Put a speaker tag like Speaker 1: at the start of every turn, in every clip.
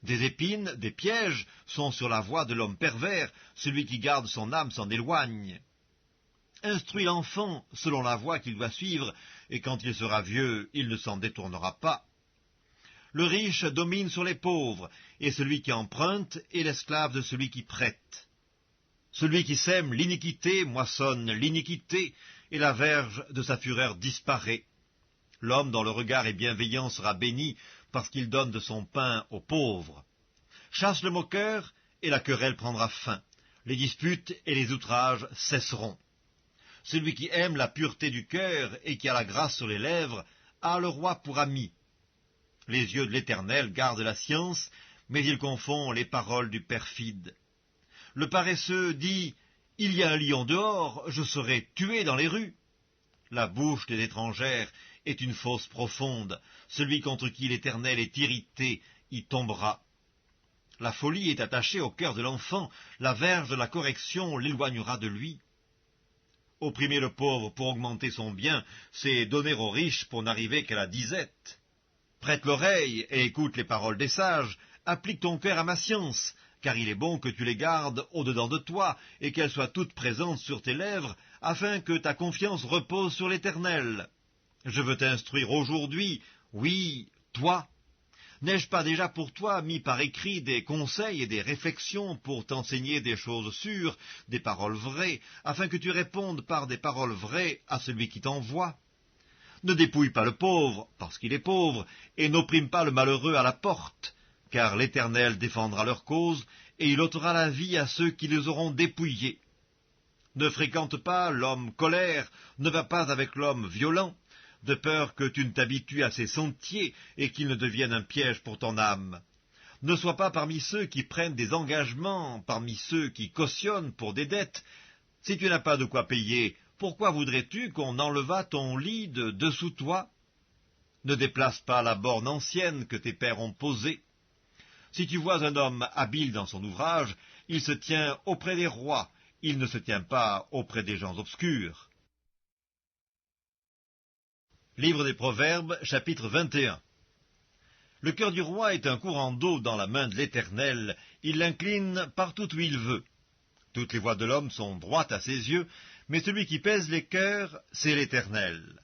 Speaker 1: Des épines, des pièges sont sur la voie de l'homme pervers, celui qui garde son âme s'en éloigne. Instruis l'enfant selon la voie qu'il doit suivre, et quand il sera vieux, il ne s'en détournera pas. Le riche domine sur les pauvres, et celui qui emprunte est l'esclave de celui qui prête. Celui qui sème l'iniquité moissonne l'iniquité, et la verge de sa fureur disparaît. L'homme dont le regard est bienveillant sera béni, parce qu'il donne de son pain aux pauvres. Chasse le moqueur, et la querelle prendra fin. Les disputes et les outrages cesseront. Celui qui aime la pureté du cœur et qui a la grâce sur les lèvres a le roi pour ami. Les yeux de l'Éternel gardent la science, mais il confond les paroles du perfide. Le paresseux dit « Il y a un lion dehors, je serai tué dans les rues ». La bouche des étrangères est une fosse profonde. Celui contre qui l'Éternel est irrité y tombera. La folie est attachée au cœur de l'enfant, la verge de la correction l'éloignera de lui. Opprimer le pauvre pour augmenter son bien, c'est donner aux riches pour n'arriver qu'à la disette. Prête l'oreille et écoute les paroles des sages, applique ton cœur à ma science, car il est bon que tu les gardes au-dedans de toi, et qu'elles soient toutes présentes sur tes lèvres, afin que ta confiance repose sur l'Éternel. Je veux t'instruire aujourd'hui, oui, toi. N'ai-je pas déjà pour toi mis par écrit des conseils et des réflexions pour t'enseigner des choses sûres, des paroles vraies, afin que tu répondes par des paroles vraies à celui qui t'envoie? Ne dépouille pas le pauvre, parce qu'il est pauvre, et n'opprime pas le malheureux à la porte, car l'Éternel défendra leur cause, et il ôtera la vie à ceux qui les auront dépouillés. Ne fréquente pas l'homme colère, ne va pas avec l'homme violent, de peur que tu ne t'habitues à ses sentiers et qu'il ne devienne un piège pour ton âme. Ne sois pas parmi ceux qui prennent des engagements, parmi ceux qui cautionnent pour des dettes. Si tu n'as pas de quoi payer, pourquoi voudrais-tu qu'on enlevât ton lit de dessous toi? Ne déplace pas la borne ancienne que tes pères ont posée. Si tu vois un homme habile dans son ouvrage, il se tient auprès des rois, il ne se tient pas auprès des gens obscurs. Livre des Proverbes, chapitre 21. Le cœur du roi est un courant d'eau dans la main de l'Éternel, il l'incline partout où il veut. Toutes les voies de l'homme sont droites à ses yeux, mais celui qui pèse les cœurs, c'est l'Éternel.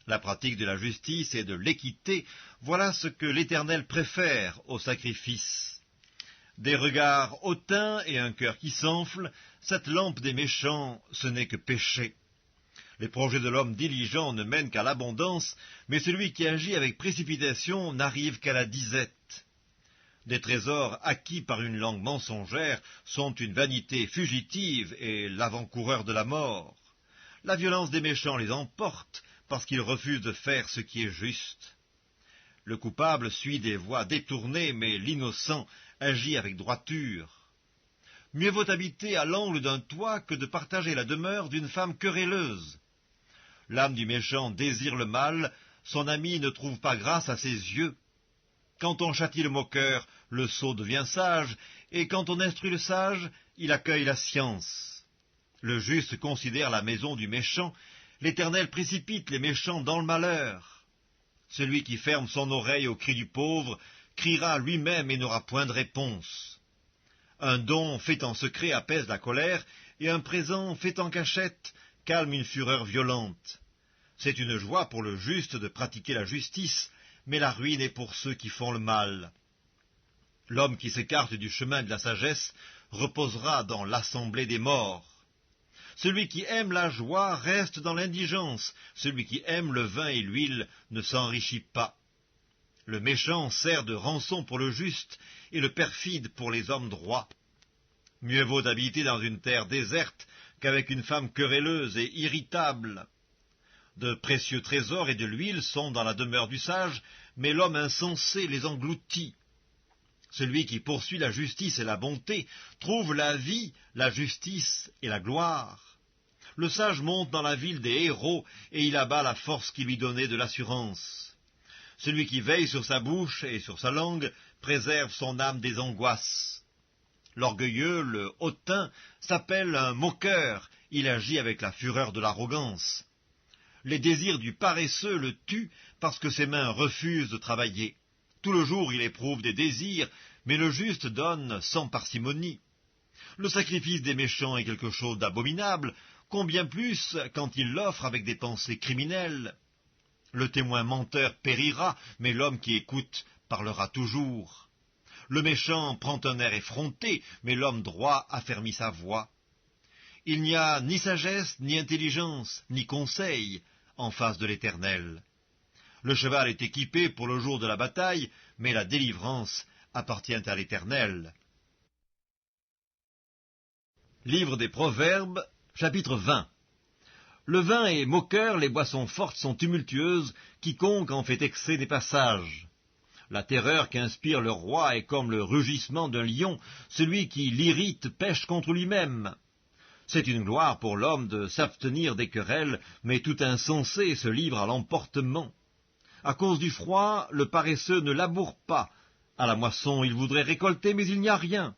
Speaker 1: La pratique de la justice et de l'équité, voilà ce que l'Éternel préfère au sacrifice. Des regards hautains et un cœur qui s'enfle, cette lampe des méchants, ce n'est que péché. Les projets de l'homme diligent ne mènent qu'à l'abondance, mais celui qui agit avec précipitation n'arrive qu'à la disette. Des trésors acquis par une langue mensongère sont une vanité fugitive et l'avant-coureur de la mort. La violence des méchants les emporte, parce qu'ils refusent de faire ce qui est juste. Le coupable suit des voies détournées, mais l'innocent agit avec droiture. Mieux vaut habiter à l'angle d'un toit que de partager la demeure d'une femme querelleuse. L'âme du méchant désire le mal, son ami ne trouve pas grâce à ses yeux. Quand on châtie le moqueur, le sot devient sage, et quand on instruit le sage, il accueille la science. Le juste considère la maison du méchant, l'Éternel précipite les méchants dans le malheur. Celui qui ferme son oreille au cri du pauvre, criera lui-même et n'aura point de réponse. Un don fait en secret apaise la colère, et un présent fait en cachette calme une fureur violente. C'est une joie pour le juste de pratiquer la justice, mais la ruine est pour ceux qui font le mal. L'homme qui s'écarte du chemin de la sagesse reposera dans l'assemblée des morts. Celui qui aime la joie reste dans l'indigence, celui qui aime le vin et l'huile ne s'enrichit pas. Le méchant sert de rançon pour le juste, et le perfide pour les hommes droits. Mieux vaut habiter dans une terre déserte qu'avec une femme querelleuse et irritable. De précieux trésors et de l'huile sont dans la demeure du sage, mais l'homme insensé les engloutit. Celui qui poursuit la justice et la bonté trouve la vie, la justice et la gloire. Le sage monte dans la ville des héros, et il abat la force qui lui donnait de l'assurance. Celui qui veille sur sa bouche et sur sa langue préserve son âme des angoisses. L'orgueilleux, le hautain, s'appelle un moqueur, il agit avec la fureur de l'arrogance. Les désirs du paresseux le tuent parce que ses mains refusent de travailler. Tout le jour il éprouve des désirs, mais le juste donne sans parcimonie. Le sacrifice des méchants est quelque chose d'abominable, combien plus quand il l'offre avec des pensées criminelles. Le témoin menteur périra, mais l'homme qui écoute parlera toujours. Le méchant prend un air effronté, mais l'homme droit affermit sa voix. Il n'y a ni sagesse, ni intelligence, ni conseil en face de l'Éternel. Le cheval est équipé pour le jour de la bataille, mais la délivrance appartient à l'Éternel. Livre des Proverbes, chapitre 20. Le vin est moqueur, les boissons fortes sont tumultueuses, quiconque en fait excès n'est pas sage. La terreur qu'inspire le roi est comme le rugissement d'un lion, celui qui l'irrite pêche contre lui-même. C'est une gloire pour l'homme de s'abstenir des querelles, mais tout insensé se livre à l'emportement. À cause du froid, le paresseux ne laboure pas. À la moisson, il voudrait récolter, mais il n'y a rien.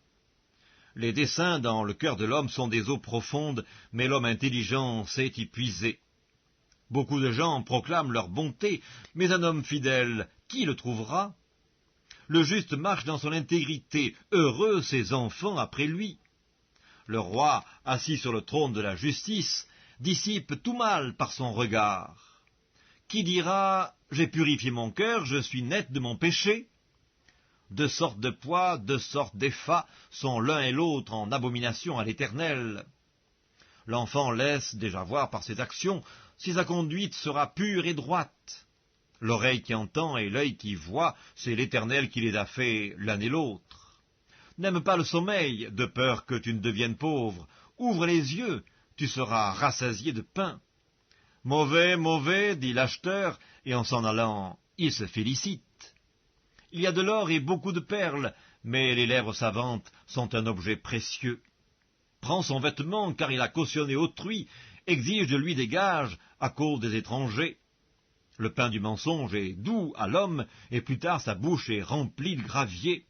Speaker 1: Les desseins dans le cœur de l'homme sont des eaux profondes, mais l'homme intelligent sait y puiser. Beaucoup de gens proclament leur bonté, mais un homme fidèle, qui le trouvera? Le juste marche dans son intégrité, heureux ses enfants après lui. Le roi, assis sur le trône de la justice, dissipe tout mal par son regard. Qui dira « J'ai purifié mon cœur, je suis net de mon péché » Deux sortes de poids, deux sortes d'effats sont l'un et l'autre en abomination à l'Éternel. L'enfant laisse déjà voir par ses actions si sa conduite sera pure et droite. L'oreille qui entend et l'œil qui voit, c'est l'Éternel qui les a faits l'un et l'autre. N'aime pas le sommeil, de peur que tu ne deviennes pauvre. Ouvre les yeux, tu seras rassasié de pain. Mauvais, mauvais, dit l'acheteur, et en s'en allant, il se félicite. Il y a de l'or et beaucoup de perles, mais les lèvres savantes sont un objet précieux. Prends son vêtement, car il a cautionné autrui, exige de lui des gages à cause des étrangers. Le pain du mensonge est doux à l'homme, et plus tard sa bouche est remplie de gravier.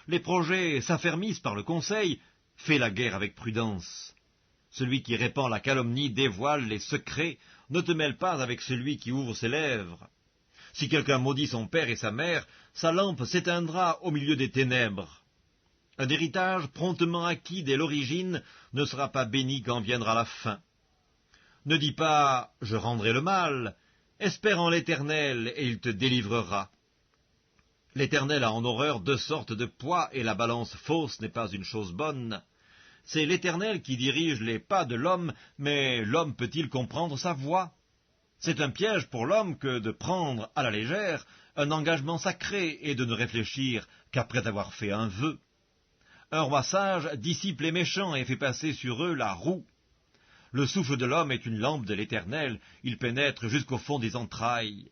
Speaker 1: Les projets s'affermissent par le conseil, fais la guerre avec prudence. Celui qui répand la calomnie dévoile les secrets, ne te mêle pas avec celui qui ouvre ses lèvres. Si quelqu'un maudit son père et sa mère, sa lampe s'éteindra au milieu des ténèbres. Un héritage promptement acquis dès l'origine ne sera pas béni quand viendra la fin. Ne dis pas « je rendrai le mal », espère en l'Éternel et il te délivrera. L'Éternel a en horreur deux sortes de poids et la balance fausse n'est pas une chose bonne. C'est l'Éternel qui dirige les pas de l'homme, mais l'homme peut-il comprendre sa voie? C'est un piège pour l'homme que de prendre à la légère un engagement sacré et de ne réfléchir qu'après avoir fait un vœu. Un roi sage dissipe les méchants et fait passer sur eux la roue. Le souffle de l'homme est une lampe de l'Éternel, il pénètre jusqu'au fond des entrailles.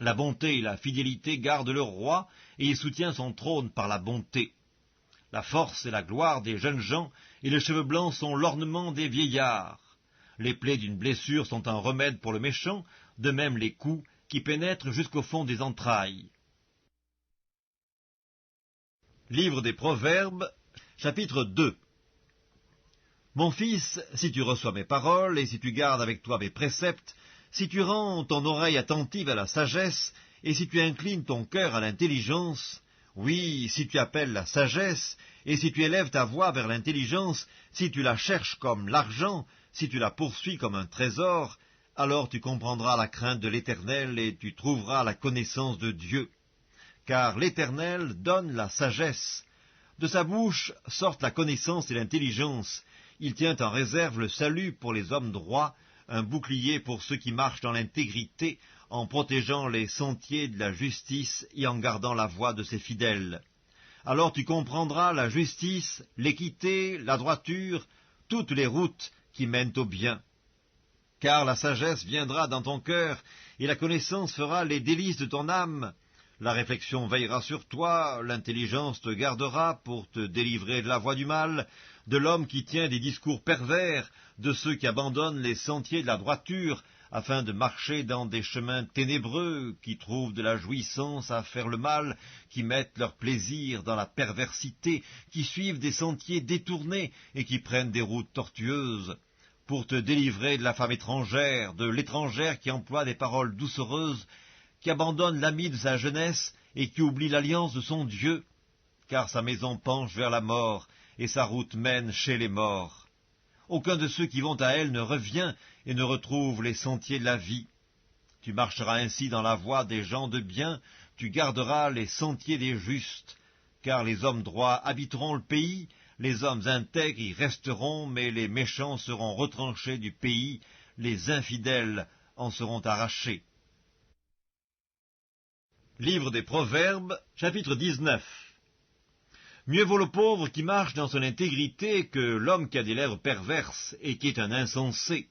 Speaker 1: La bonté et la fidélité gardent le roi, et il soutient son trône par la bonté. La force est la gloire des jeunes gens, et les cheveux blancs sont l'ornement des vieillards. Les plaies d'une blessure sont un remède pour le méchant, de même les coups qui pénètrent jusqu'au fond des entrailles. Livre des Proverbes, chapitre 2. Mon fils, si tu reçois mes paroles, et si tu gardes avec toi mes préceptes, si tu rends ton oreille attentive à la sagesse, et si tu inclines ton cœur à l'intelligence, oui, si tu appelles la sagesse, et si tu élèves ta voix vers l'intelligence, si tu la cherches comme l'argent, si tu la poursuis comme un trésor, alors tu comprendras la crainte de l'Éternel et tu trouveras la connaissance de Dieu. Car l'Éternel donne la sagesse. De sa bouche sortent la connaissance et l'intelligence. Il tient en réserve le salut pour les hommes droits, un bouclier pour ceux qui marchent dans l'intégrité, en protégeant les sentiers de la justice et en gardant la voie de ses fidèles. Alors tu comprendras la justice, l'équité, la droiture, toutes les routes qui mènent au bien. Car la sagesse viendra dans ton cœur, et la connaissance fera les délices de ton âme. La réflexion veillera sur toi, l'intelligence te gardera pour te délivrer de la voie du mal, de l'homme qui tient des discours pervers, de ceux qui abandonnent les sentiers de la droiture, afin de marcher dans des chemins ténébreux, qui trouvent de la jouissance à faire le mal, qui mettent leur plaisir dans la perversité, qui suivent des sentiers détournés et qui prennent des routes tortueuses, pour te délivrer de la femme étrangère, de l'étrangère qui emploie des paroles doucereuses, qui abandonne l'ami de sa jeunesse et qui oublie l'alliance de son Dieu, car sa maison penche vers la mort, et sa route mène chez les morts. Aucun de ceux qui vont à elle ne revient et ne retrouve les sentiers de la vie. Tu marcheras ainsi dans la voie des gens de bien, tu garderas les sentiers des justes, car les hommes droits habiteront le pays, les hommes intègres y resteront, mais les méchants seront retranchés du pays, les infidèles en seront arrachés. Livre des Proverbes, chapitre 19. Mieux vaut le pauvre qui marche dans son intégrité que l'homme qui a des lèvres perverses et qui est un insensé.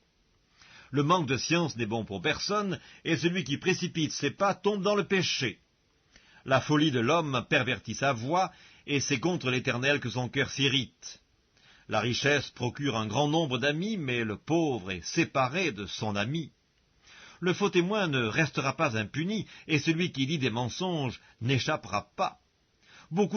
Speaker 1: Le manque de science n'est bon pour personne, et celui qui précipite ses pas tombe dans le péché. La folie de l'homme pervertit sa voie, et c'est contre l'Éternel que son cœur s'irrite. La richesse procure un grand nombre d'amis, mais le pauvre est séparé de son ami. Le faux témoin ne restera pas impuni, et celui qui dit des mensonges n'échappera pas. Beaucoup